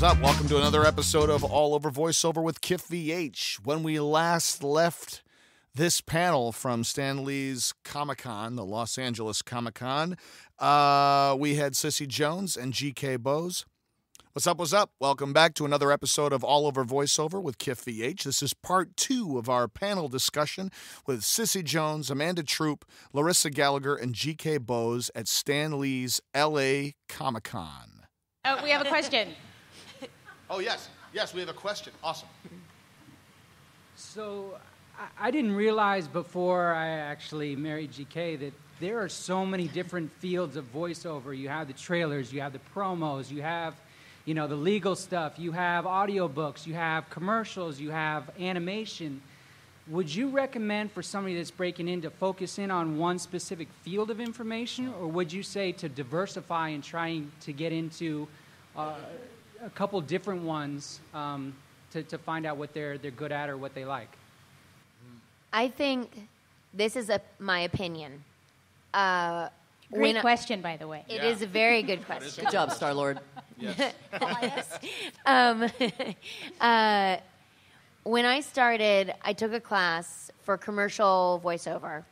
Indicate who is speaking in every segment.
Speaker 1: up? Welcome to another episode of All Over Voiceover with Kiff VH. When we last left this panel from Stan Lee's Comicon, the Los Angeles Comicon, we had Cissy Jones and GK Bose. What's up, what's up? Welcome back to another episode of All Over Voiceover with Kiff VH. This is part 2 of our panel discussion with Cissy Jones, Amanda Troop, Larissa Gallagher, and GK Bose at Stan Lee's LA Comicon.
Speaker 2: Oh, we have a question.
Speaker 1: Oh, yes. Yes, we have a question. Awesome.
Speaker 3: So I didn't realize before I actually married GK that there are so many different fields of voiceover. You have the trailers, you have the promos, you have, the legal stuff, you have audiobooks, you have commercials, you have animation. Would you recommend for somebody that's breaking in to focus in on one specific field of information, or would you say to diversify and trying to get into a couple different ones to find out what they're good at or what they like?
Speaker 4: I think this is my opinion.
Speaker 2: Great question, by the way.
Speaker 4: It is a very good question.
Speaker 5: Good job, Star-Lord.
Speaker 1: Yes.
Speaker 4: When I started, I took a class for commercial voiceover.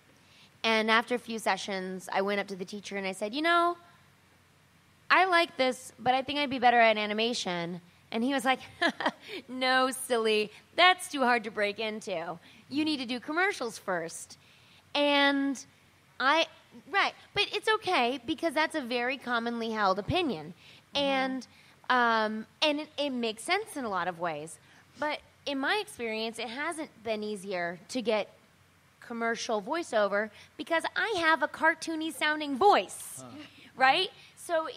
Speaker 4: And after a few sessions, I went up to the teacher and I said, I like this, but I think I'd be better at animation. And he was like, no, silly. That's too hard to break into. You need to do commercials first. And right. But it's okay because that's a very commonly held opinion. And it makes sense in a lot of ways. But in my experience, it hasn't been easier to get commercial voiceover because I have a cartoony sounding voice, right? So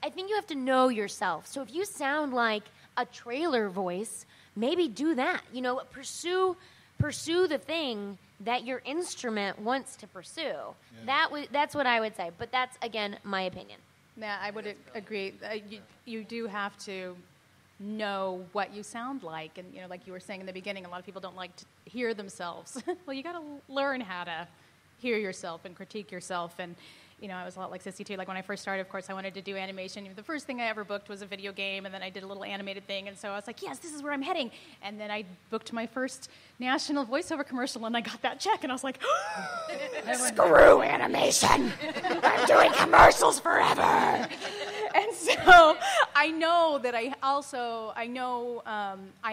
Speaker 4: I think you have to know yourself. So if you sound like a trailer voice, maybe do that. Pursue the thing that your instrument wants to pursue. Yeah. That's what I would say. But that's, again, my opinion.
Speaker 2: Yeah, I would agree. You do have to know what you sound like. And, like you were saying in the beginning, a lot of people don't like to hear themselves. Well, you got to learn how to hear yourself and critique yourself. And, I was a lot like Cissy, too. Like, when I first started, of course, I wanted to do animation. The first thing I ever booked was a video game, and then I did a little animated thing. And so I was like, yes, this is where I'm heading. And then I booked my first national voiceover commercial, and I got that check, and I was like, screw animation. I'm doing commercials forever. And so I know that I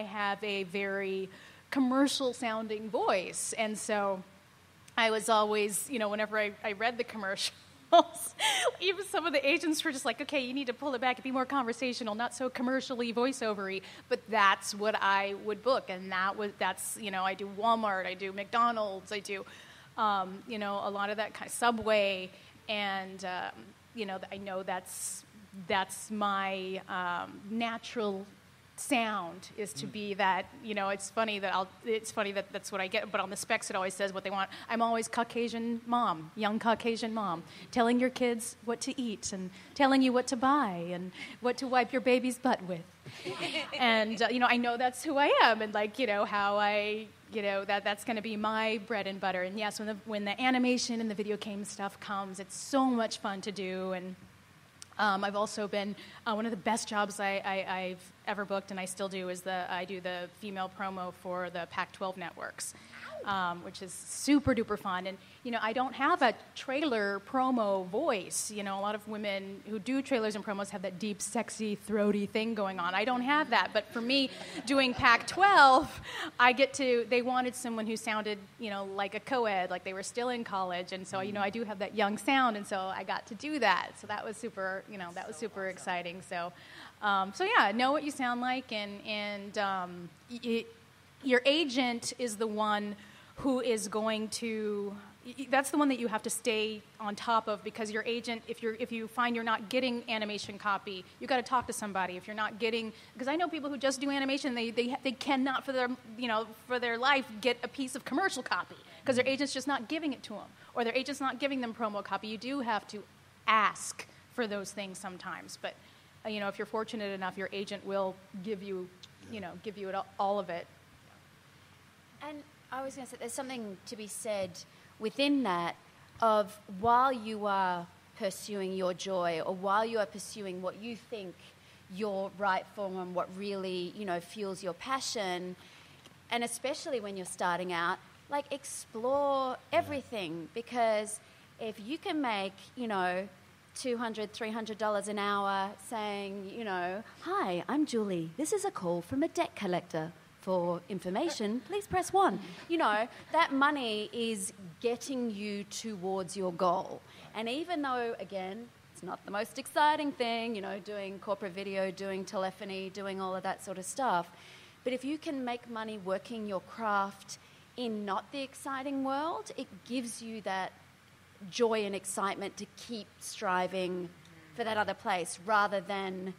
Speaker 2: have a very commercial-sounding voice. And so I was always, whenever I read the commercials, even some of the agents were just like, okay, you need to pull it back and be more conversational, not so commercially voiceover-y. But that's what I would book. And that's I do Walmart, I do McDonald's, I do, a lot of that kind of Subway. And, I know that's my natural sound is to be that. It's funny that that's what I get, but on the specs it always says what they want. I'm always Caucasian mom, young Caucasian mom, telling your kids what to eat and telling you what to buy and what to wipe your baby's butt with. And I know that's who I am, and how I that's going to be my bread and butter. And yes, when the animation and the video game stuff comes, it's so much fun to do. And I've also been one of the best jobs I've ever booked, and I still do, is I do the female promo for the Pac-12 networks, which is super duper fun. And I don't have a trailer promo voice. A lot of women who do trailers and promos have that deep, sexy, throaty thing going on. I don't have that. But for me, doing Pac-12, they wanted someone who sounded, like a co-ed, like they were still in college. And so, I do have that young sound, and so I got to do that. So that was super, super exciting. So, yeah, know what you sound like, and your agent is the one who is going to. That's the one that you have to stay on top of, because your agent, if you find you're not getting animation copy, you got to talk to somebody. If you're not getting, because I know people who just do animation, they cannot for their life get a piece of commercial copy because their agent's just not giving it to them, or their agent's not giving them promo copy. You do have to ask for those things sometimes, but if you're fortunate enough, your agent will give you all of it.
Speaker 6: And I was going to say, there's something to be said within that of while you are pursuing your joy, or while you are pursuing what you think you're right for and what really, fuels your passion. And especially when you're starting out, like, explore everything, because if you can make, $200, $300 an hour saying, "Hi, I'm Julie. This is a call from a debt collector. For information, please press 1." That money is getting you towards your goal. And even though, again, it's not the most exciting thing, doing corporate video, doing telephony, doing all of that sort of stuff, but if you can make money working your craft in not the exciting world, it gives you that joy and excitement to keep striving for that other place, rather than,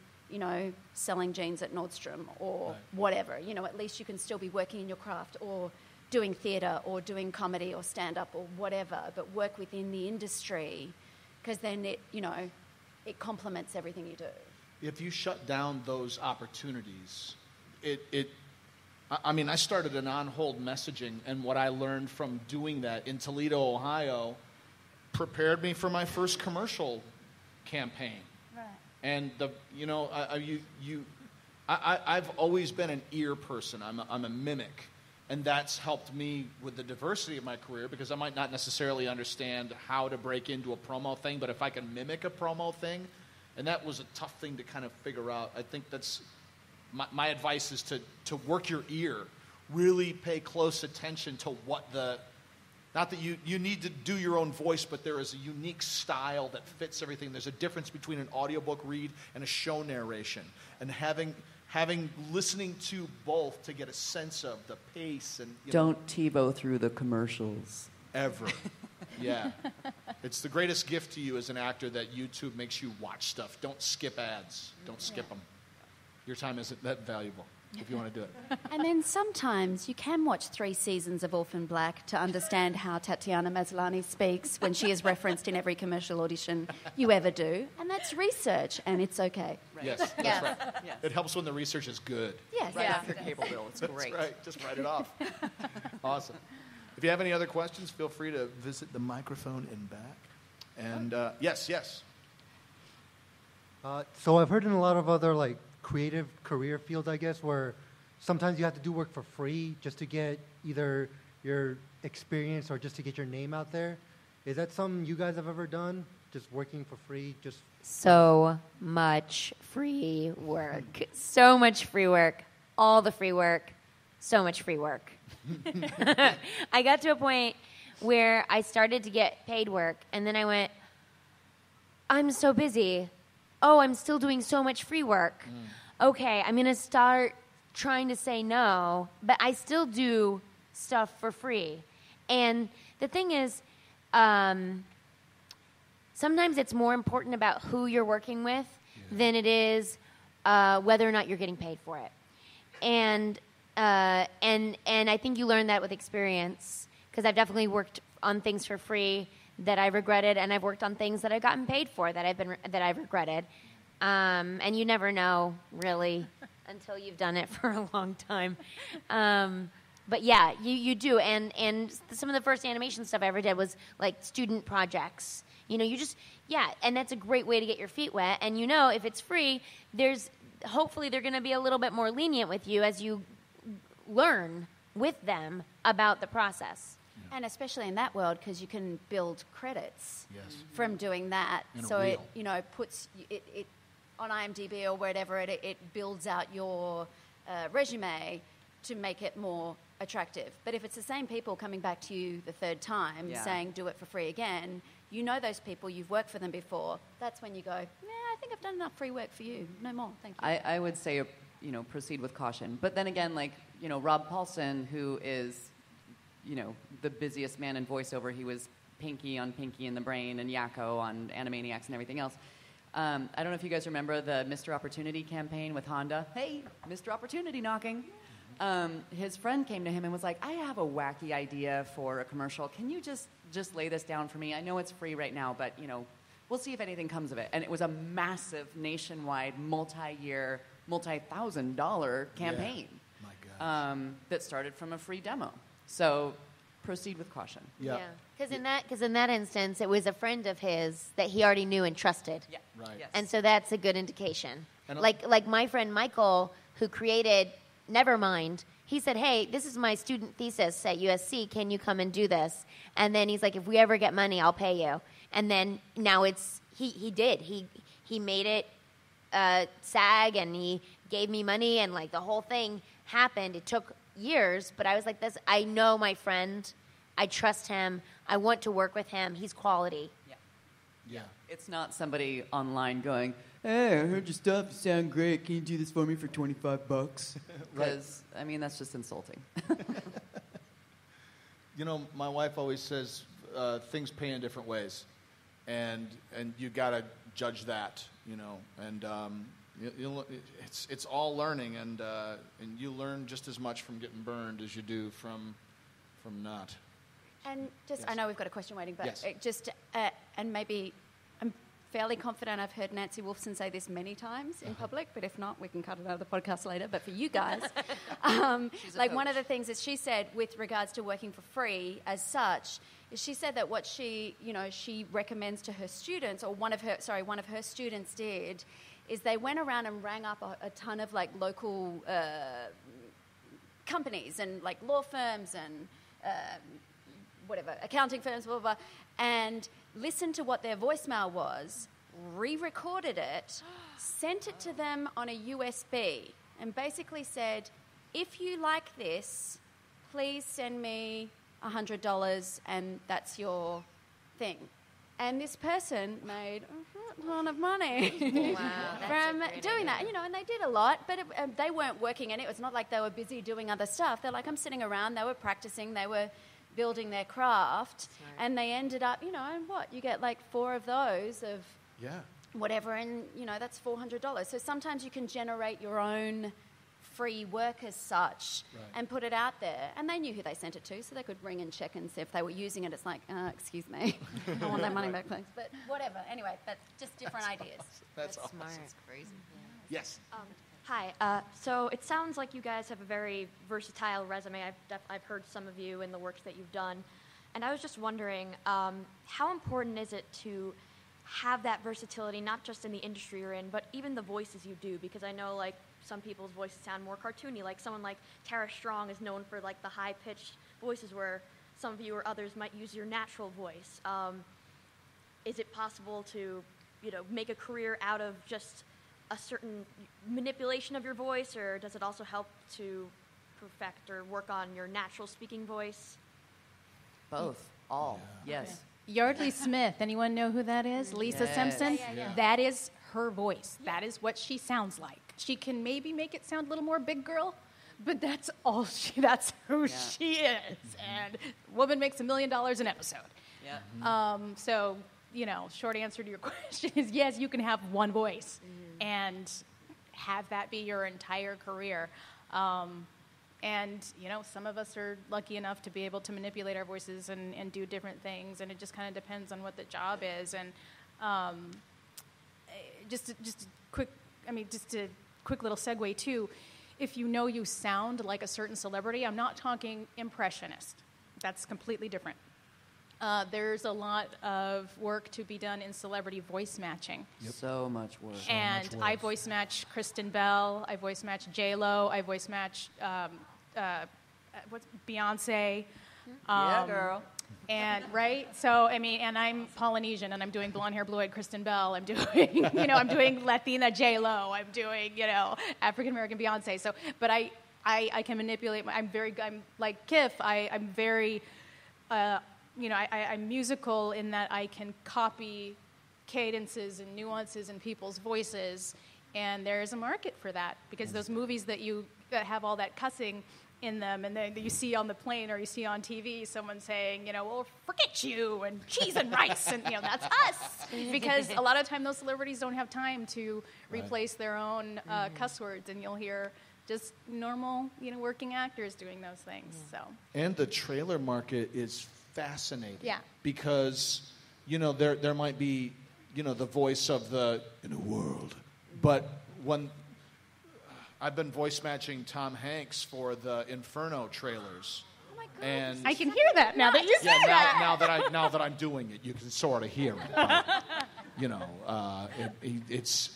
Speaker 6: selling jeans at Nordstrom or whatever. At least you can still be working in your craft, or doing theatre, or doing comedy or stand-up or whatever, but work within the industry, because then it complements everything you do.
Speaker 1: If you shut down those opportunities, I started an on-hold messaging, and what I learned from doing that in Toledo, Ohio, prepared me for my first commercial campaign.
Speaker 6: Right.
Speaker 1: And I've always been an ear person. I'm a mimic, and that's helped me with the diversity of my career, because I might not necessarily understand how to break into a promo thing, but if I can mimic a promo thing, and that was a tough thing to kind of figure out. I think that's my advice is to work your ear, really pay close attention to what not that you need to do your own voice, but there is a unique style that fits everything. There's a difference between an audiobook read and a show narration. And listening to both to get a sense of the pace and...
Speaker 5: Don't TiVo through the commercials.
Speaker 1: Ever. Yeah. It's the greatest gift to you as an actor that YouTube makes you watch stuff. Don't skip ads. Don't skip them. Your time isn't that valuable if you want to do it.
Speaker 6: And then sometimes you can watch 3 seasons of Orphan Black to understand how Tatiana Maslany speaks when she is referenced in every commercial audition you ever do. And that's research, and it's okay.
Speaker 5: Right.
Speaker 1: Yes, that's right. Yes. It helps when the research is good.
Speaker 6: Yes.
Speaker 5: Right off your cable bill. It's great.
Speaker 1: That's right. Just write it off. Awesome. If you have any other questions, feel free to visit the microphone in back. And yes.
Speaker 7: So I've heard in a lot of other creative career fields, I guess, where sometimes you have to do work for free just to get either your experience or just to get your name out there. Is that something you guys have ever done? Just working for free?
Speaker 4: So much free work. So much free work. All the free work. So much free work. I got to a point where I started to get paid work, and then I went, I'm so busy. Oh, I'm still doing so much free work. Okay, I'm going to start trying to say no, but I still do stuff for free. And the thing is, sometimes it's more important about who you're working with than it is whether or not you're getting paid for it. And I think you learn that with experience, because I've definitely worked on things for free that I regretted, and I've worked on things that I've gotten paid for that I've regretted. And you never know, really, until you've done it for a long time. But yeah, you do. And some of the first animation stuff I ever did was like student projects. And that's a great way to get your feet wet. And if it's free, hopefully they're going to be a little bit more lenient with you as you learn with them about the process.
Speaker 6: And especially in that world, because you can build credits from doing that. So it puts it on IMDb or wherever it builds out your resume to make it more attractive. But if it's the same people coming back to you the third time saying do it for free again, those people, you've worked for them before. That's when you go, I think I've done enough free work for you. No more, thank you.
Speaker 5: I would say, proceed with caution. But then again, Rob Paulson, who is, the busiest man in voiceover. He was Pinky on Pinky and the Brain and Yakko on Animaniacs and everything else. I don't know if you guys remember the Mr. Opportunity campaign with Honda. Hey, Mr. Opportunity knocking. His friend came to him and was like, I have a wacky idea for a commercial. Can you just lay this down for me? I know it's free right now, but, we'll see if anything comes of it. And it was a massive, nationwide, multi-year, multi-$1,000 campaign that started from a free demo. So proceed with caution.
Speaker 4: Yeah. Because in that instance, it was a friend of his that he already knew and trusted.
Speaker 5: Yeah.
Speaker 1: Right.
Speaker 5: Yes.
Speaker 4: And so that's a good indication.
Speaker 1: And
Speaker 4: like my friend Michael, who created Nevermind, he said, hey, this is my student thesis at USC. Can you come and do this? And then he's like, if we ever get money, I'll pay you. And then now he did. He made it SAG, and he gave me money, and like the whole thing happened. It took years, but I was like, this. I know my friend. I trust him. I want to work with him. He's quality.
Speaker 1: Yeah.
Speaker 5: It's not somebody online going, hey, I heard your stuff. You sound great. Can you do this for me for $25? Because, I mean, that's just insulting.
Speaker 1: You know, my wife always says things pay in different ways, and you got to judge that, you know. And it's all learning, and you learn just as much from getting burned as you do from not.
Speaker 6: And just,
Speaker 1: Yes.
Speaker 6: I know we've got a question waiting, but
Speaker 1: Yes.
Speaker 6: and maybe I'm fairly confident I've heard Nancy Wolfson say this many times in public, but if not, we can cut it out of the podcast later. But for you guys, like one of the things that she said with regards to working for free as such, is she said that what she recommends to her students, or one of her students did, is they went around and rang up a ton of like local companies and like law firms and whatever, accounting firms, blah, blah, blah, and listened to what their voicemail was, re-recorded it, sent it to them on a USB, and basically said, if you like this, please send me $100 and that's your thing. And this person made a ton of money from doing that. You know, and they did a lot, but they weren't working, and it was not like they were busy doing other stuff. They're like, I'm sitting around, they were practicing, they were building their craft, and they ended up, you know, and what? You get like 4 of those of whatever, and, you know, that's $400. So sometimes you can generate your own free work as such and put it out there. And they knew who they sent it to, so they could ring and check and see if they were using it. It's like, excuse me, I want that money back, please. But whatever. Anyway, that's just different ideas.
Speaker 1: That's awesome.
Speaker 4: Smart. That's crazy.
Speaker 1: Yes.
Speaker 8: Hi. So it sounds like you guys have a very versatile resume. I've heard some of you in the works that you've done. And I was just wondering, how important is it to have that versatility, not just in the industry you're in, but even the voices you do? Because I know, like, some people's voices sound more cartoony. Like someone like Tara Strong is known for, like, the high-pitched voices where some of you or others might use your natural voice. Is it possible to, you know, make a career out of just a certain manipulation of your voice, or does it also help to perfect or work on your natural speaking voice?
Speaker 5: Both. All. Yes.
Speaker 2: Yardley Smith, anyone know who that is? Lisa
Speaker 5: Yes.
Speaker 2: Simpson?
Speaker 6: Yeah.
Speaker 2: That is her voice. That is what she sounds like. She can maybe make it sound a little more big girl, but that's who she is. And woman makes $1 million an episode.
Speaker 5: Yeah.
Speaker 2: So, you know, short answer to your question is yes, you can have one voice and have that be your entire career. And, you know, some of us are lucky enough to be able to manipulate our voices and do different things, and it just kind of depends on what the job is. And just a quick little segue, too. If you know you sound like a certain celebrity, I'm not talking impressionist. That's completely different. There's a lot of work to be done in celebrity voice matching.
Speaker 5: So much work.
Speaker 2: And I voice match Kristen Bell. I voice match J-Lo. I voice match Beyonce.
Speaker 5: Yeah, girl.
Speaker 2: And so I mean, and I'm Polynesian, and I'm doing blonde hair, blue eyed Kristen Bell. I'm doing, I'm doing Latina J-Lo. I'm doing, African American Beyonce. So, but I can manipulate. I'm like Kiff. I'm very. I'm musical in that I can copy cadences and nuances in people's voices, and there is a market for that, because those movies that have all that cussing in them, and then you see on the plane or you see on TV someone saying, well, forget you, and cheese and rice, and that's us, because a lot of time those celebrities don't have time to replace their own cuss words, and you'll hear just normal, working actors doing those things. So.
Speaker 1: And the trailer market is fascinating.
Speaker 2: Yeah.
Speaker 1: Because, there might be, the voice of the inner world. But when I've been voice matching Tom Hanks for the Inferno trailers.
Speaker 6: Oh my God.
Speaker 1: And
Speaker 2: I can hear that now that you say that.
Speaker 1: now that I'm doing it, you can sort of hear it. But, it's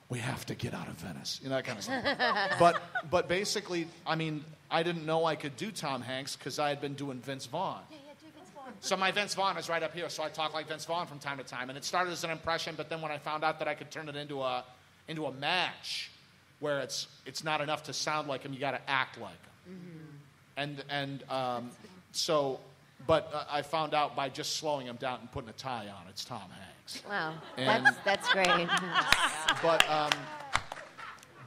Speaker 1: we have to get out of Venice, that kind of stuff. But basically, I mean, I didn't know I could do Tom Hanks because I had been doing Vince Vaughn.
Speaker 6: Yeah, do Vince Vaughn.
Speaker 1: So my Vince Vaughn is right up here, so I talk like Vince Vaughn from time to time. And it started as an impression, but then when I found out that I could turn it into a match, where it's not enough to sound like him, you got to act like him. Mm-hmm. But I found out by just slowing him down and putting a tie on, it's Tom Hanks.
Speaker 4: Wow,
Speaker 1: And-
Speaker 4: that's great.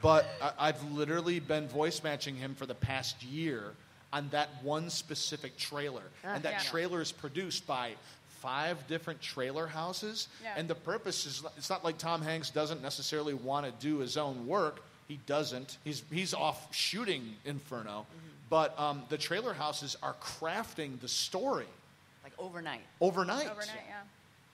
Speaker 1: But I've literally been voice matching him for the past year on that one specific trailer. And that trailer is produced by 5 different trailer houses.
Speaker 2: Yeah.
Speaker 1: And the purpose is, it's not like Tom Hanks doesn't necessarily want to do his own work. He doesn't. He's off shooting Inferno. Mm-hmm. But the trailer houses are crafting the story.
Speaker 5: Like overnight.
Speaker 2: Overnight,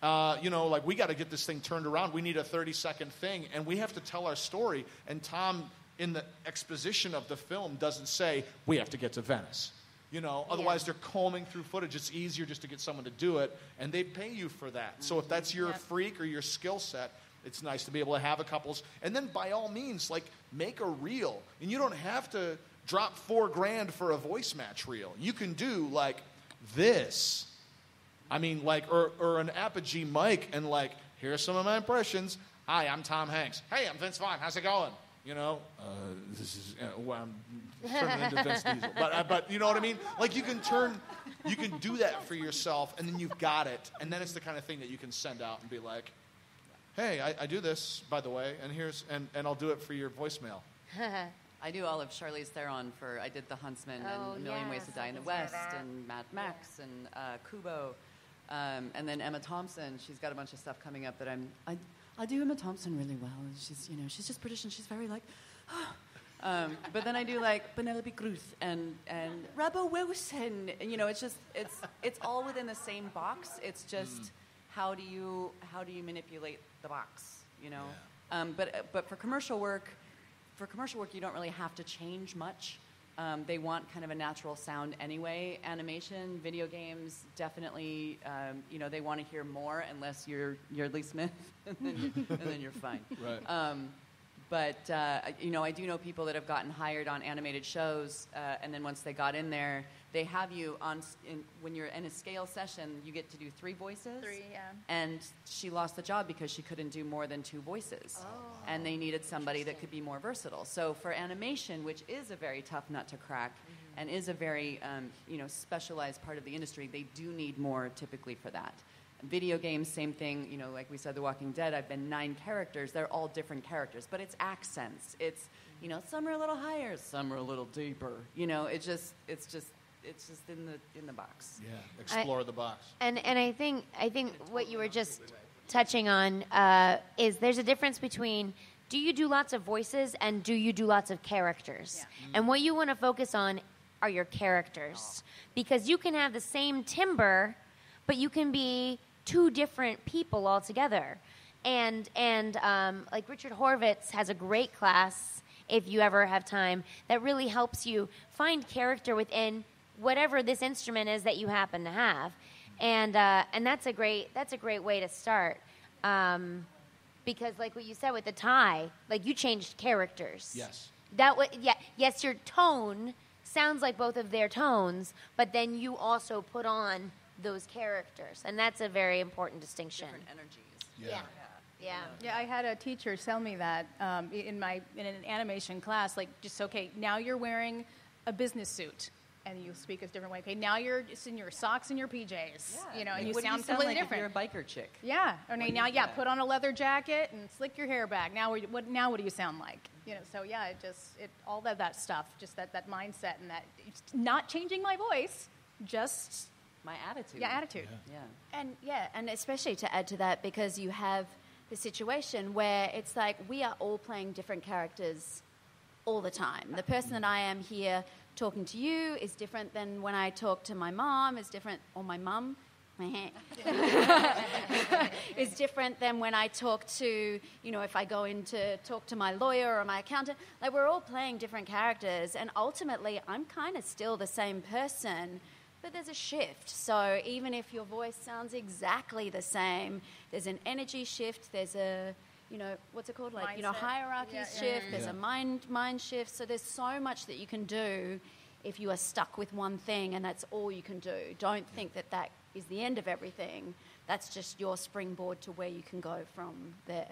Speaker 2: yeah.
Speaker 1: Like we got to get this thing turned around. We need a 30-second thing, and we have to tell our story. And Tom, in the exposition of the film, doesn't say, we have to get to Venice. Otherwise they're combing through footage. It's easier just to get someone to do it, and they pay you for that. So if that's your freak or your skill set, it's nice to be able to have a couples. And then by all means, like, make a reel. And you don't have to drop $4,000 for a voice match reel. You can do like this. I mean, like, or an apogee mic, and like, here are some of my impressions. Hi, I'm Tom Hanks. Hey, I'm Vince Vaughn. How's it going? This is I'm turning into Vince Diesel. But you know what I mean? Like, you can do that for yourself, and then you've got it, and then it's the kind of thing that you can send out and be like, hey, I do this, by the way, and I'll do it for your voicemail.
Speaker 5: I do all of Charlize Theron I did The Huntsman and A Million Ways to Die in the West and Mad Max and Kubo. And then Emma Thompson, she's got a bunch of stuff coming up that I do Emma Thompson really well. And she's just British and she's very like, but then I do like Penelope Cruz and Rebel Wilson. And, it's all within the same box. It's just how do you manipulate the box, But for commercial work, you don't really have to change much. They want kind of a natural sound anyway. Animation, video games, definitely, they want to hear more unless you're Lee Smith, and then you're fine.
Speaker 1: Right.
Speaker 5: But I do know people that have gotten hired on animated shows, and then once they got in there, they have you when you're in a scale session, you get to do 3 voices.
Speaker 2: 3, yeah.
Speaker 5: And she lost the job because she couldn't do more than 2 voices. Oh. And they needed somebody that could be more versatile. So for animation, which is a very tough nut to crack, and is a very specialized part of the industry, they do need more typically for that. Video games, same thing. Like we said, The Walking Dead, I've been 9 characters. They're all different characters, but it's accents. It's some are a little higher, some are a little deeper. It's just in the box.
Speaker 1: Yeah, explore the box.
Speaker 4: And I think what you were just touching on is there's a difference between, do you do lots of voices and do you do lots of characters? Yeah. And what you want to focus on are your characters, because you can have the same timbre, but you can be 2 different people altogether. And like Richard Horvitz has a great class, if you ever have time, that really helps you find character within whatever this instrument is that you happen to have. And that's a great way to start. Because like what you said with the tie, like you changed characters.
Speaker 1: Yes.
Speaker 4: Yes, your tone sounds like both of their tones, but then you also put on those characters, and that's a very important distinction.
Speaker 5: Different energies.
Speaker 4: Yeah.
Speaker 2: Yeah, I had a teacher tell me that in an animation class, like, just, okay, now you're wearing a business suit, and you speak a different way. Okay, now you're just in your socks and your PJs, and you sound completely
Speaker 5: like
Speaker 2: different.
Speaker 5: If you're a biker chick.
Speaker 2: Yeah, put on a leather jacket and slick your hair back. Now what do you sound like? So yeah, all that stuff, just that mindset, and that not changing my voice, just
Speaker 5: my attitude.
Speaker 2: Yeah, attitude.
Speaker 5: Yeah.
Speaker 6: And especially to add to that, because you have the situation where it's like we are all playing different characters all the time. The person that I am here talking to you is different than when I talk to my mom, is different, or my mum, is different than when I talk to, if I go in to talk to my lawyer or my accountant. Like, we're all playing different characters, and ultimately I'm kind of still the same person, but there's a shift. So even if your voice sounds exactly the same, there's an energy shift, there's a what's it called?
Speaker 2: Mindset.
Speaker 6: Hierarchies
Speaker 2: Yeah,
Speaker 6: shift.
Speaker 2: yeah.
Speaker 6: There's a mind shift. So there's so much that you can do if you are stuck with one thing and that's all you can do. Don't think that is the end of everything. That's just your springboard to where you can go from there.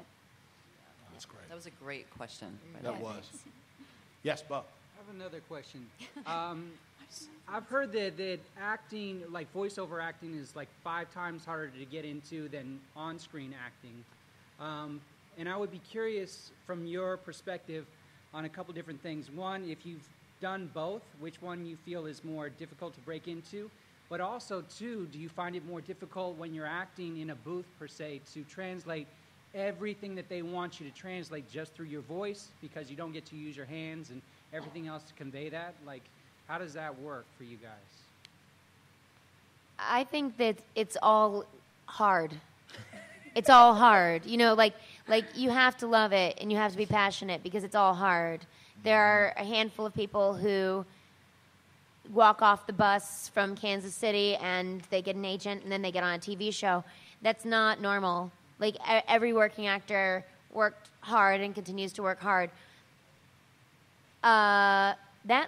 Speaker 1: That's great.
Speaker 5: That was a great question.
Speaker 1: That was. Yes, Bob.
Speaker 3: I have another question. I've heard that acting, like voiceover acting, is like 5 times harder to get into than on-screen acting. And I would be curious from your perspective on a couple different things. One, if you've done both, which one you feel is more difficult to break into? But also, two, do you find it more difficult when you're acting in a booth, per se, to translate everything that they want you to translate just through your voice because you don't get to use your hands and everything else to convey that? Like, how does that work for you guys?
Speaker 4: I think that it's all hard. It's all hard. Like you have to love it and you have to be passionate because it's all hard. There are a handful of people who walk off the bus from Kansas City and they get an agent and then they get on a TV show. That's not normal. Like every working actor worked hard and continues to work hard. That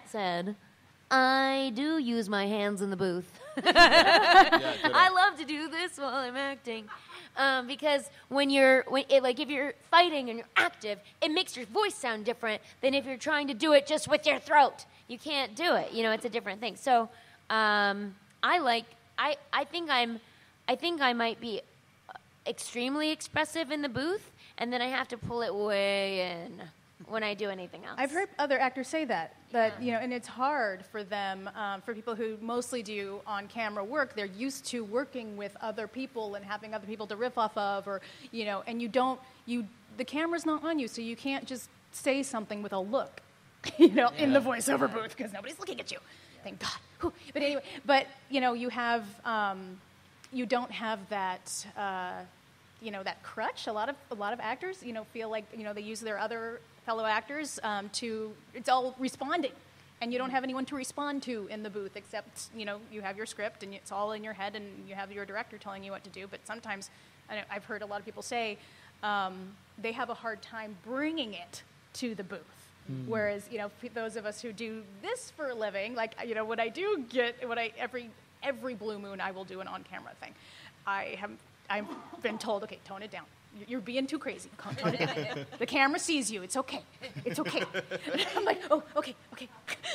Speaker 4: said, I do use my hands in the booth. I love to do this while I'm acting. Because if you're fighting and you're active, it makes your voice sound different than if you're trying to do it just with your throat. You can't do it. It's a different thing. So, I think I might be extremely expressive in the booth, and then I have to pull it way in when I do anything else.
Speaker 2: I've heard other actors say that and it's hard for them, for people who mostly do on-camera work. They're used to working with other people and having other people to riff off of, or and the camera's not on you, so you can't just say something with a look, in the voiceover booth because nobody's looking at you. Thank God. Whew. But anyway, you have you don't have that. That crutch. A lot of actors, feel like they use their other fellow actors it's all responding, and you don't have anyone to respond to in the booth except you have your script and it's all in your head and you have your director telling you what to do. But sometimes I've heard a lot of people say they have a hard time bringing it to the booth. Whereas those of us who do this for a living, like when I do every blue moon I will do an on-camera thing. I've been told, okay, tone it down. You're being too crazy. Tone it down. The camera sees you. It's okay. It's okay. I'm like, oh, okay.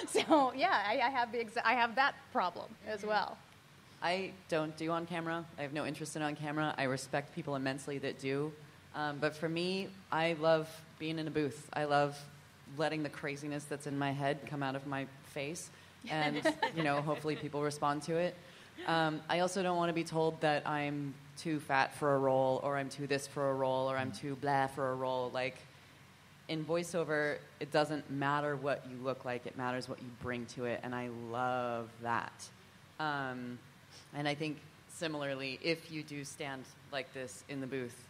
Speaker 2: So yeah, I have that problem as well.
Speaker 5: I don't do on camera. I have no interest in on camera. I respect people immensely that do. But for me, I love being in a booth. I love letting the craziness that's in my head come out of my face, and hopefully people respond to it. I also don't want to be told that I'm too fat for a role, or I'm too this for a role, or I'm too blah for a role. Like, in voiceover, it doesn't matter what you look like, it matters what you bring to it, and I love that. And I think, similarly, if you do stand like this in the booth,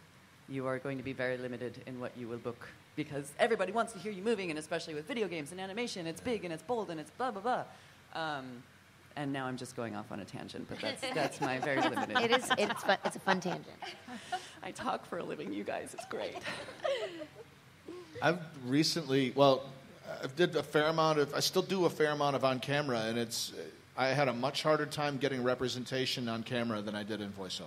Speaker 5: you are going to be very limited in what you will book, because everybody wants to hear you moving, and especially with video games and animation, it's big and it's bold and it's blah, blah, blah. And now I'm just going off on a tangent, but that's my very limited.
Speaker 4: It's fun. It's a fun tangent.
Speaker 5: I talk for a living, you guys. It's great.
Speaker 1: I've recently, I still do a fair amount of on camera, and I had a much harder time getting representation on camera than I did in voiceover.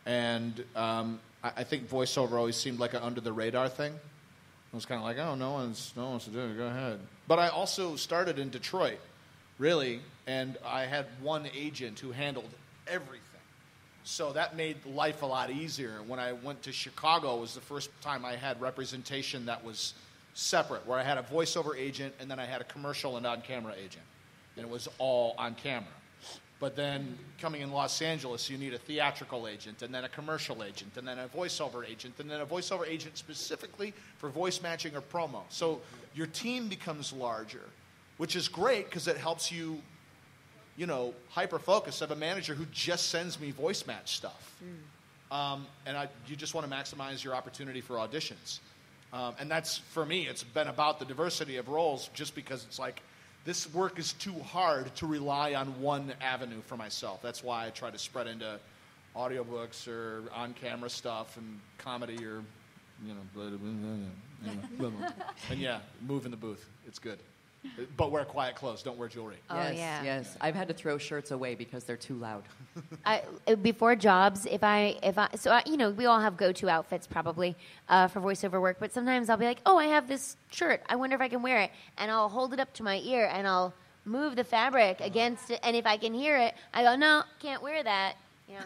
Speaker 1: And I think voiceover always seemed like an under the radar thing. It was kind of like, oh, no one wants to do it. Go ahead. But I also started in Detroit, really, and I had one agent who handled everything. So that made life a lot easier. When I went to Chicago, it was the first time I had representation that was separate, where I had a voiceover agent and then I had a commercial and on-camera agent. And it was all on camera. But then coming in Los Angeles, you need a theatrical agent and then a commercial agent and then a voiceover agent and then a voiceover agent specifically for voice matching or promo. So your team becomes larger, which is great because it helps you, hyper-focus. I have a manager who just sends me voice match stuff. You just want to maximize your opportunity for auditions. And that's, for me, it's been about the diversity of roles just because it's like, this work is too hard to rely on one avenue for myself. That's why I try to spread into audiobooks or on-camera stuff and comedy or and yeah, move in the booth. It's good. But wear quiet clothes. Don't wear jewelry.
Speaker 4: Oh,
Speaker 5: Yes,
Speaker 4: yeah.
Speaker 5: yes. I've had to throw shirts away because they're too loud.
Speaker 4: Before jobs, we all have go-to outfits probably for voiceover work, but sometimes I'll be like, oh, I have this shirt. I wonder if I can wear it. And I'll hold it up to my ear and I'll move the fabric against it. And if I can hear it, I go, no, can't wear that. Yeah.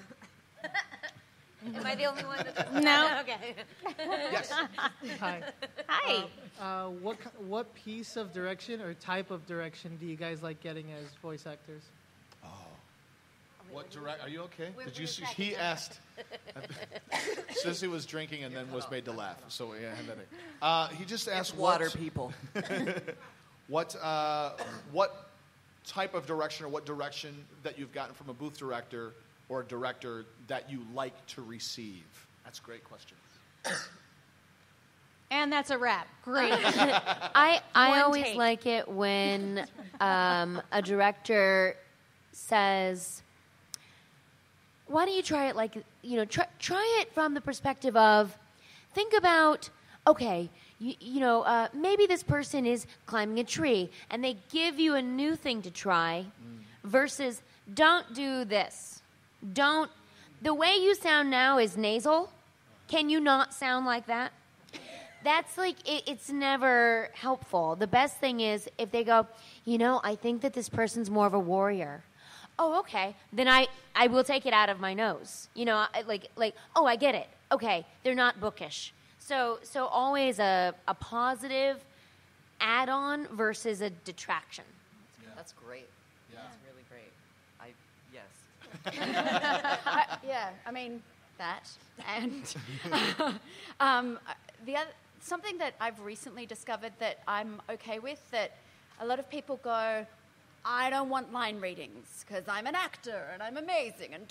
Speaker 4: Am I the only one that does that?
Speaker 2: No.
Speaker 4: Okay.
Speaker 1: Yes.
Speaker 9: Hi.
Speaker 2: Hi.
Speaker 9: What piece of direction or type of direction do you guys like getting as voice actors?
Speaker 1: What direct? Are you okay?
Speaker 4: Wait
Speaker 1: Did
Speaker 4: for
Speaker 1: you
Speaker 4: a
Speaker 1: see?
Speaker 4: second.
Speaker 1: He asked. Sissy was drinking and then was made to laugh. So yeah, he just asked
Speaker 5: Water people.
Speaker 1: what type of direction or what direction that you've gotten from a booth director or a director that you like to receive? That's a great question.
Speaker 2: And that's a wrap. Great.
Speaker 4: I
Speaker 2: One
Speaker 4: always
Speaker 2: take.
Speaker 4: like it when a director says, why don't you try it try it from the perspective of, think about, okay, maybe this person is climbing a tree and they give you a new thing to try versus don't do this. The way you sound now is nasal. Can you not sound like that? That's it's never helpful. The best thing is if they go, I think that this person's more of a warrior. Oh, okay. Then I will take it out of my nose. Oh, I get it. Okay, they're not bookish. So always a positive add-on versus a detraction.
Speaker 5: That's great.
Speaker 1: Yeah.
Speaker 5: That's really great. Yes.
Speaker 6: I mean that, and something that I've recently discovered that I'm okay with, that a lot of people go, I don't want line readings because I'm an actor and I'm amazing and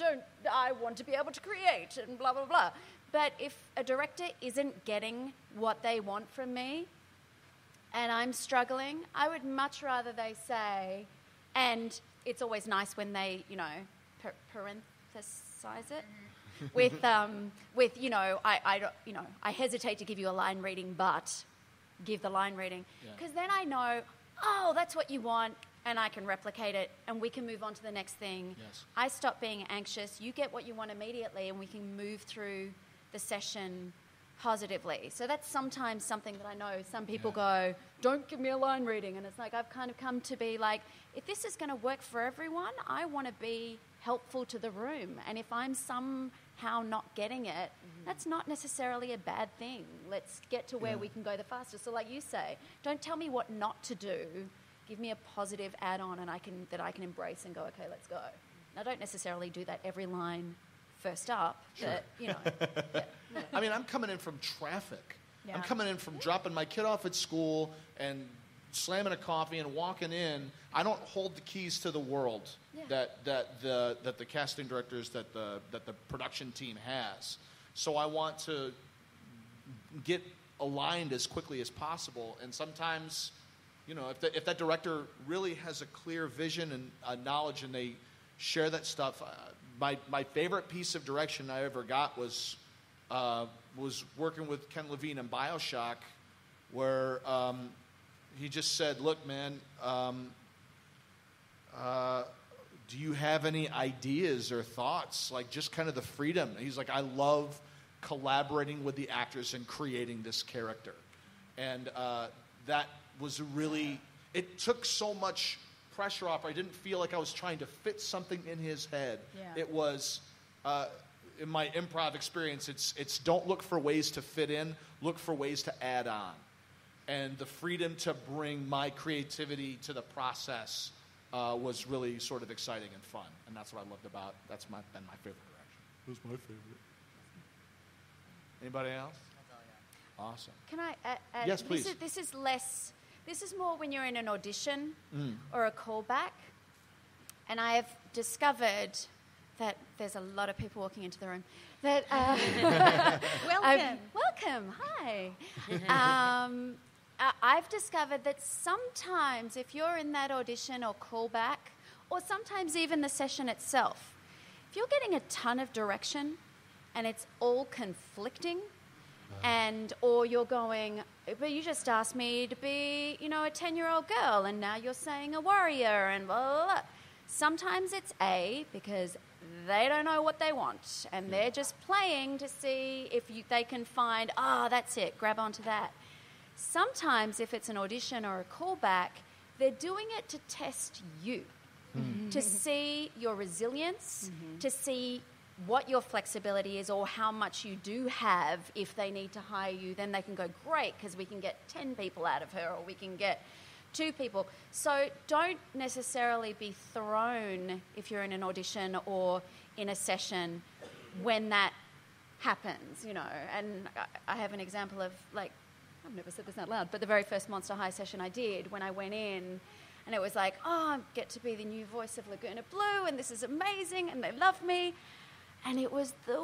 Speaker 6: I want to be able to create and blah, blah, blah. But if a director isn't getting what they want from me and I'm struggling, I would much rather they say, and it's always nice when they, parenthesize it with I hesitate to give you a line reading, but give the line reading, because then I know, oh, that's what you want, and I can replicate it, and we can move on to the next thing.
Speaker 1: Yes.
Speaker 6: I stop being anxious. You get what you want immediately, and we can move through the session positively. So that's sometimes something that I know some people go, don't give me a line reading. And it's like I've kind of come to be like, if this is going to work for everyone, I want to be helpful to the room. And if I'm somehow not getting it, that's not necessarily a bad thing. Let's get to where we can go the fastest. So like you say, don't tell me what not to do. Give me a positive add-on and I can embrace and go, okay, let's go. And I don't necessarily do that every line first up, but,
Speaker 1: I mean, I'm coming in from traffic.
Speaker 2: Yeah.
Speaker 1: I'm coming in from dropping my kid off at school and slamming a coffee and walking in. I don't hold the keys to the world that the casting directors, that the production team has. So I want to get aligned as quickly as possible. And sometimes, if that director really has a clear vision and knowledge and they share that stuff, my favorite piece of direction I ever got was working with Ken Levine in BioShock, where he just said, look, man, do you have any ideas or thoughts? Like, just kind of the freedom. He's like, I love collaborating with the actors and creating this character. And that was really, it took so much pressure off. I didn't feel like I was trying to fit something in his head.
Speaker 2: Yeah.
Speaker 1: It was, in my improv experience, it's don't look for ways to fit in, look for ways to add on. And the freedom to bring my creativity to the process was really sort of exciting and fun. And that's what I loved about, that's been my favorite direction. It was my favorite. Anybody else? Awesome.
Speaker 6: Can I add?
Speaker 1: Yes, please.
Speaker 6: This is more when you're in an audition or a callback. And I have discovered that there's a lot of people walking into the room. That welcome, hi. I've discovered that sometimes if you're in that audition or callback, or sometimes even the session itself, if you're getting a ton of direction and it's all conflicting, or you're going, but you just asked me to be, a 10-year-old girl, and now you're saying a warrior, and blah, blah, blah. Sometimes it's A, because they don't know what they want, and they're just playing to see if they can find, that's it, grab onto that. Sometimes if it's an audition or a callback, they're doing it to test you, to see your resilience, to see what your flexibility is or how much you do have. If they need to hire you, then they can go, great, because we can get 10 people out of her, or we can get 2 people. So don't necessarily be thrown if you're in an audition or in a session when that happens, And I have an example of, I've never said this out loud, but the very first Monster High session I did, when I went in, and it was like, I get to be the new voice of Laguna Blue, and this is amazing, and they love me. And it was there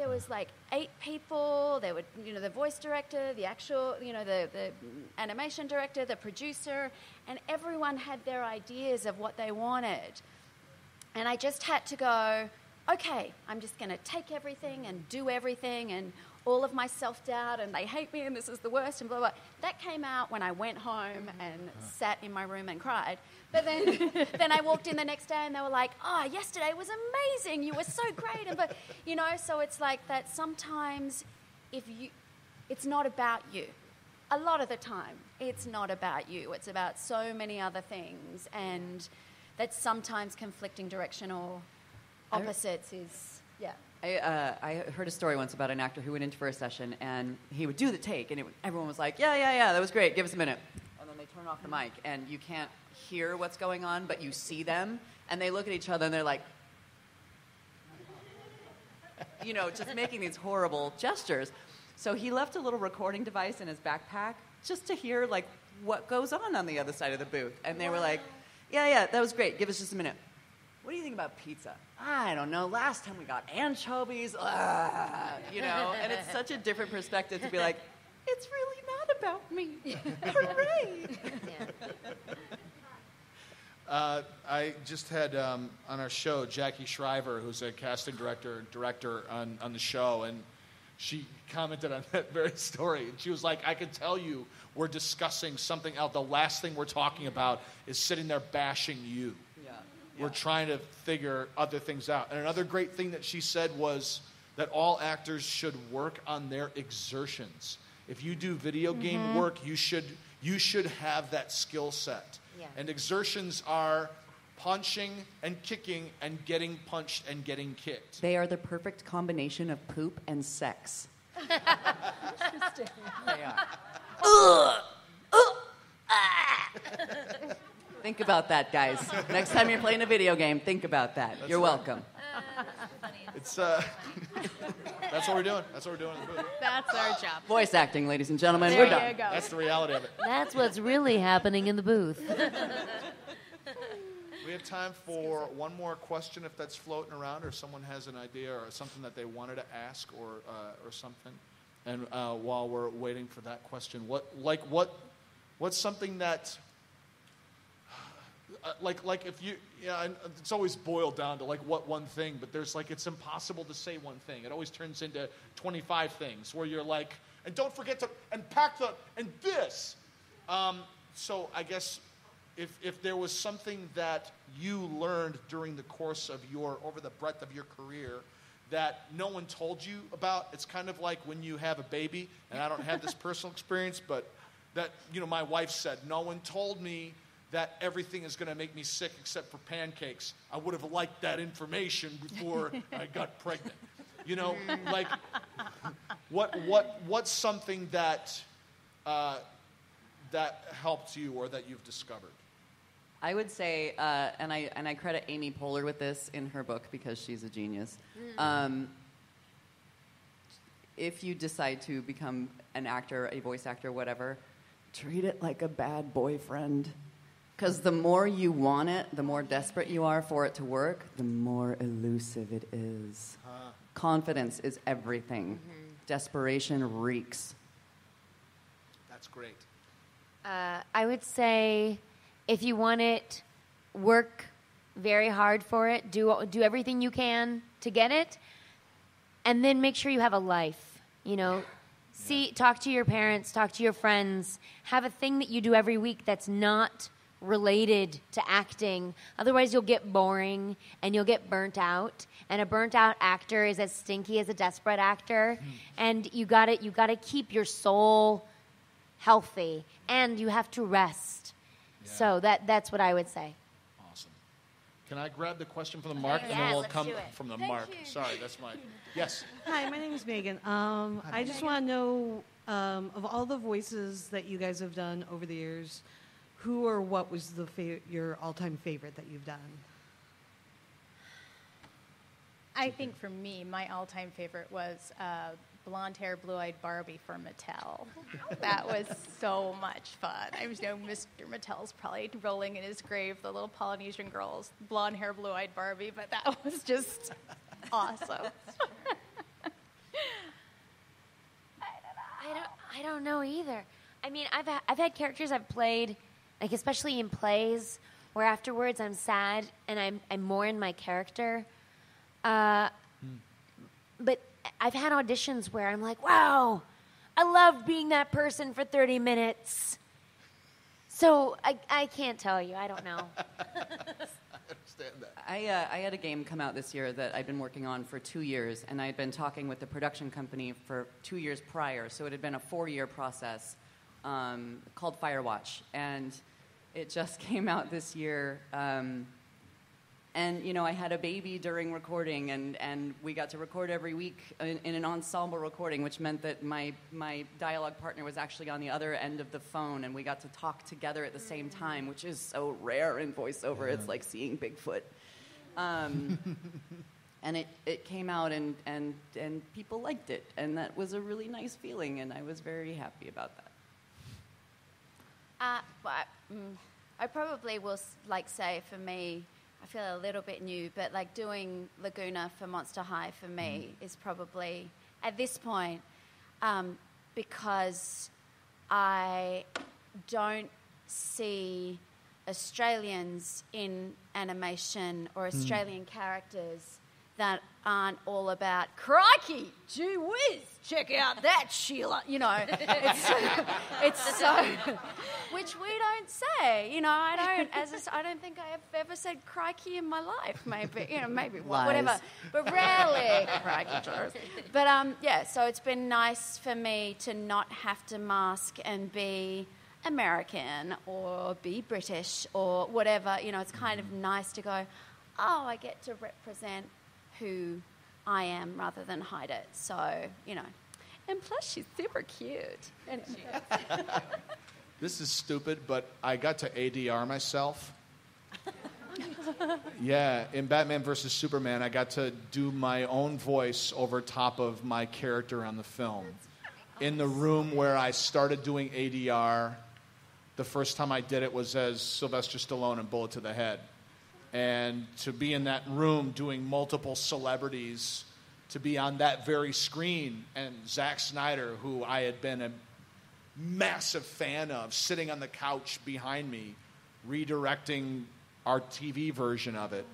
Speaker 6: was 8 people. There were, the voice director, the actual, the animation director, the producer, and everyone had their ideas of what they wanted. And I just had to go, okay, I'm just going to take everything and do everything, and all of my self-doubt, and they hate me, and this is the worst, and blah, blah. That came out when I went home and sat in my room and cried. But then I walked in the next day, and they were like, yesterday was amazing. You were so great. But so it's like that sometimes it's not about you. A lot of the time, it's not about you. It's about so many other things, and that sometimes conflicting direction or opposites is, yeah.
Speaker 5: I heard a story once about an actor who went into for a session, and he would do the take, and everyone was like, yeah, that was great, give us a minute. And then they turn off the mic, and you can't hear what's going on, but you see them, and they look at each other, and they're like, just making these horrible gestures. So he left a little recording device in his backpack just to hear, what goes on the other side of the booth. And they were like, yeah, that was great, give us just a minute. What do you think about pizza? I don't know. Last time we got anchovies, and it's such a different perspective to be like, it's really not about me. Hooray!
Speaker 1: I just had on our show Jackie Shriver, who's a casting director on the show, and she commented on that very story. And she was like, I could tell you we're discussing something else. The last thing we're talking about is sitting there bashing you. We're trying to figure other things out. And another great thing that she said was that all actors should work on their exertions. If you do video game work, you should have that skill set. Yeah. And exertions are punching and kicking and getting punched and getting kicked.
Speaker 5: They are the perfect combination of poop and sex.
Speaker 6: Interesting.
Speaker 5: They are. Think about that, guys. Next time you're playing a video game, think about that. You're welcome.
Speaker 1: It's that's what we're doing. That's what we're doing in the booth.
Speaker 2: That's our job.
Speaker 5: Voice acting, ladies and gentlemen.
Speaker 2: There
Speaker 5: We're done.
Speaker 2: you go.
Speaker 1: That's the reality of it.
Speaker 4: That's what's really happening in the booth.
Speaker 1: We have time for one more question if that's floating around, or someone has an idea or something that they wanted to ask or something. And while we're waiting for that question, what's something that like if you and it's always boiled down to what one thing, but there's it's impossible to say one thing. It always turns into 25 things where you're like, and don't forget to and pack the and this. So I guess if there was something that you learned during the course of over the breadth of your career that no one told you about, it's kind of like when you have a baby, and I don't have this personal experience, but that my wife said, no one told me that everything is going to make me sick except for pancakes. I would have liked that information before I got pregnant. What's something that that helped you or that you've discovered?
Speaker 5: I would say, and I credit Amy Poehler with this in her book because she's a genius. If you decide to become an actor, a voice actor, whatever, treat it like a bad boyfriend. Because the more you want it, the more desperate you are for it to work, the more elusive it is. Confidence is everything. Desperation reeks.
Speaker 1: That's great.
Speaker 4: I would say if you want it, work very hard for it. Do everything you can to get it. And then make sure you have a life. Talk to your parents, talk to your friends, have a thing that you do every week that's not related to acting. Otherwise, you'll get boring and you'll get burnt out. And a burnt out actor is as stinky as a desperate actor. And you gotta keep your soul healthy, and you have to rest. Yeah. So that's what I would say.
Speaker 1: Awesome. Can I grab the question from the mark, and then we'll come from the mark. Sorry, that's my. Yes.
Speaker 10: Hi, my name is Megan. I just want to know, of all the voices that you guys have done over the years, who or what was your all-time favorite that you've done?
Speaker 2: I think for me, my all-time favorite was blonde hair, blue-eyed Barbie for Mattel. That was so much fun. I know Mr. Mattel's probably rolling in his grave, the little Polynesian girls, blonde hair, blue-eyed Barbie, but that was just awesome.
Speaker 4: I don't know either. I mean, I've had characters I've played, like especially in plays, where afterwards I'm sad and I'm more in my character. But I've had auditions where I'm like, wow, I loved being that person for 30 minutes. So I can't tell you. I don't know.
Speaker 1: I understand that.
Speaker 5: I had a game come out this year that I'd been working on for 2 years, and I had been talking with the production company for 2 years prior, so it had been a 4-year process called Firewatch, and it just came out this year. And, I had a baby during recording, and we got to record every week in an ensemble recording, which meant that my dialogue partner was actually on the other end of the phone, and we got to talk together at the same time, which is so rare in voiceover. It's like seeing Bigfoot. And it came out, and people liked it, and that was a really nice feeling, and I was very happy about that.
Speaker 6: I probably will say for me, I feel a little bit new, but like doing Laguna for Monster High for me is probably, at this point, because I don't see Australians in animation or Australian characters that aren't all about, crikey, gee whiz, check out that Sheila. It's so, which we don't say. I don't think I have ever said crikey in my life. Maybe whatever, but rarely crikey jokes. But so it's been nice for me to not have to mask and be American or be British or whatever. It's kind of nice to go, oh, I get to represent who I am rather than hide it. So, and plus she's super cute. Anyway.
Speaker 1: This is stupid, but I got to ADR myself. Yeah, in Batman vs. Superman, I got to do my own voice over top of my character on the film. In the room where I started doing ADR, the first time I did it was as Sylvester Stallone in Bullet to the Head. And to be in that room doing multiple celebrities, to be on that very screen, and Zack Snyder, who I had been a massive fan of, sitting on the couch behind me, redirecting our TV version of it.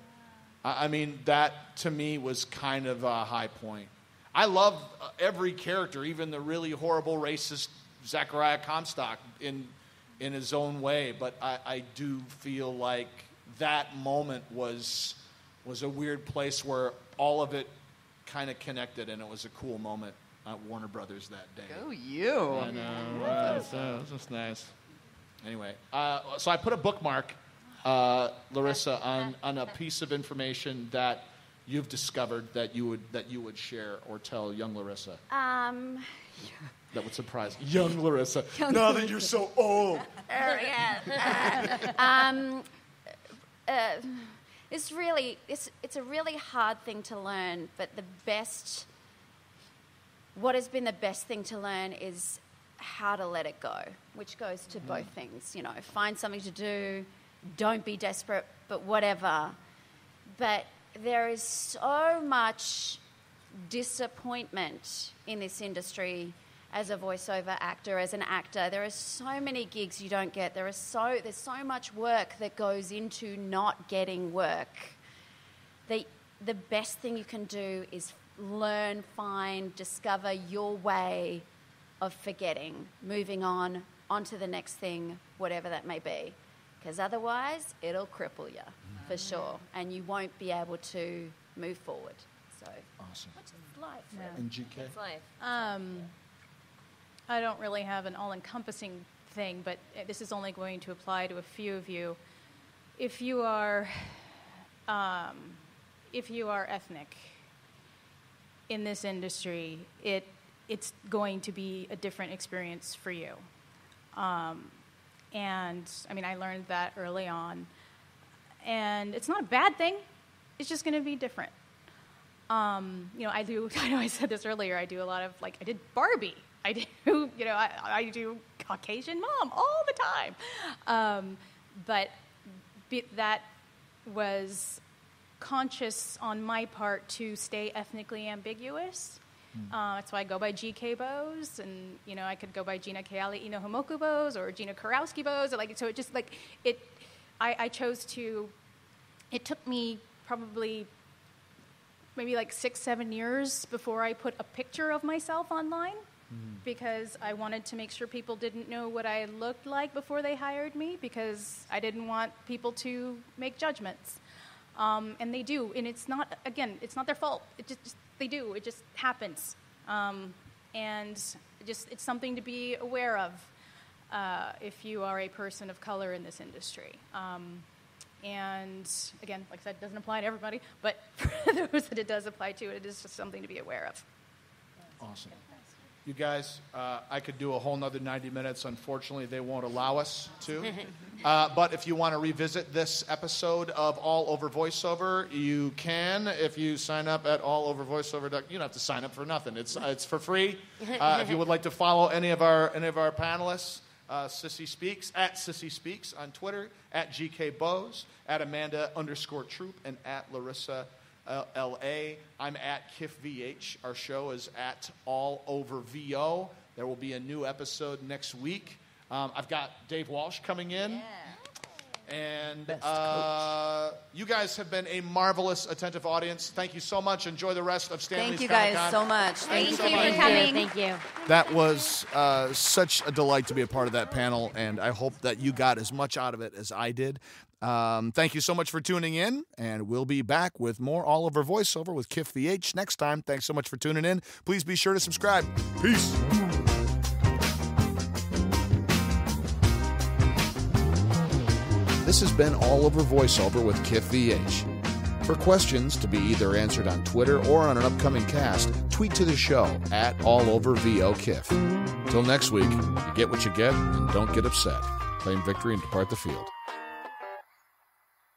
Speaker 1: I mean, that to me was kind of a high point. I love every character, even the really horrible racist Zachariah Comstock in his own way, but I do feel like that moment was a weird place where all of it kind of connected, and it was a cool moment at Warner Brothers that day.
Speaker 5: Go you!
Speaker 1: I know. That's just nice. Anyway, so I put a bookmark, Larissa, on a piece of information that you've discovered that you would share or tell young Larissa. That would surprise young Larissa. Now that you're so old.
Speaker 6: It's a really hard thing to learn, but what has been the best thing to learn is how to let it go, which goes to both things. Find something to do, don't be desperate, but whatever. But there is so much disappointment in this industry as a voiceover actor, as an actor. There are so many gigs you don't get. There's so much work that goes into not getting work. The best thing you can do is learn, find, discover your way of forgetting, moving on to the next thing, whatever that may be. Because otherwise, it'll cripple you, for sure. And you won't be able to move forward. So,
Speaker 1: Awesome.
Speaker 6: which is life.
Speaker 2: Yeah.
Speaker 1: And GK?
Speaker 4: It's life.
Speaker 2: I don't really have an all-encompassing thing, but this is only going to apply to a few of you. If you are ethnic in this industry, it's going to be a different experience for you. And I mean, I learned that early on, and it's not a bad thing. It's just going to be different. I know I said this earlier. I do a lot of I did Barbie. I do, I do Caucasian mom all the time. But that was conscious on my part to stay ethnically ambiguous. That's why I go by GK Bose, and I could go by Gina Keali Inohimoku Bose or Gina Karowski Bose. So it just I chose to. It took me probably maybe 6-7 years before I put a picture of myself online, because I wanted to make sure people didn't know what I looked like before they hired me, because I didn't want people to make judgments. And they do, and it's not their fault. They do. It just happens. And it's something to be aware of if you are a person of color in this industry. And again, like I said, it doesn't apply to everybody, but for those that it does apply to, it is just something to be aware of.
Speaker 1: Awesome. You guys, I could do a whole nother 90 minutes. Unfortunately, they won't allow us to. But if you want to revisit this episode of All Over Voiceover, you can. If you sign up at allovervoiceover.com, you don't have to sign up for nothing. It's for free. If you would like to follow any of our panelists, Cissy Speaks, at Cissy Speaks on Twitter, at GK Bose, at Amanda_Troop, and at Larissa LA. I'm at Kiff VH. Our show is at All Over VO. There will be a new episode next week. I've got Dave Walsh coming in.
Speaker 6: Yeah.
Speaker 1: And you guys have been a marvelous, attentive audience. Thank you so much. Enjoy the rest of Stanley's
Speaker 5: Thank you
Speaker 1: Comic-Con.
Speaker 5: guys so much.
Speaker 2: Thank you
Speaker 1: so
Speaker 2: for
Speaker 1: much.
Speaker 2: coming.
Speaker 4: Thank you.
Speaker 1: That was such a delight to be a part of that panel, and I hope that you got as much out of it as I did. Thank you so much for tuning in, and we'll be back with more All Over Voiceover with Kiff VH next time. Thanks so much for tuning in. Please be sure to subscribe. Peace. This has been All Over Voiceover with Kiff VH. For questions to be either answered on Twitter or on an upcoming cast, tweet to the show at AllOverVOKiff. Till next week, you get what you get and don't get upset. Claim victory and depart the field.